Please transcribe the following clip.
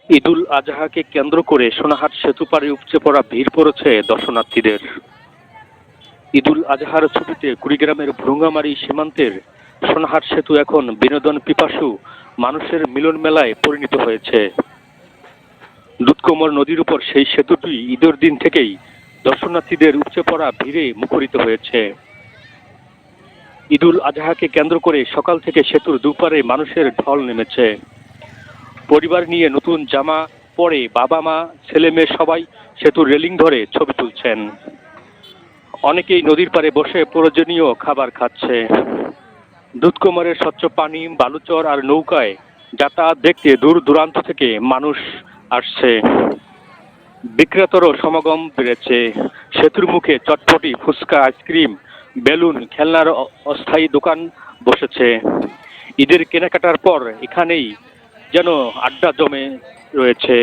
ঈদুল আজহাকে কেন্দ্র করে সোনাহাট সেতু পাড়ে উপচে পড়া ভিড় পড়েছে দর্শনার্থীদের। ঈদুল আজহার ছুটিতে কুড়িগ্রামের ভ্রুঙ্গামারী সীমান্তের সোনাহাট সেতু এখন বিনোদন পিপাসু মানুষের মিলন মেলায় পরিণত হয়েছে। দুধকুমার নদীর উপর সেই সেতুটি ঈদের দিন থেকেই দর্শনার্থীদের উপচে পড়া ভিড়ে মুখরিত হয়েছে। ঈদুল আজহাকে কেন্দ্র করে সকাল থেকে সেতুর দুপারে মানুষের ঢল নেমেছে। পরিবার নিয়ে নতুন জামা পরে বাবা মা ছেলে মেয়ে সবাই সেতুর রেলিং ধরে ছবি তুলছেন। অনেকেই নদীর পাড়ে বসে প্রয়োজনীয় খাবার খাচ্ছে। দুধকুমারের স্বচ্ছ পানি, বালুচর আর নৌকায় যাতায়াত দেখতে দূর দূরান্ত থেকে মানুষ আসছে। বিক্রেতারও সমাগম বেড়েছে। সেতুর মুখে চটপটি, ফুচকা, আইসক্রিম, বেলুন, খেলনার অস্থায়ী দোকান বসেছে। ঈদের কেনাকাটার পর এখানেই যেন আড্ডা জমে রয়েছে।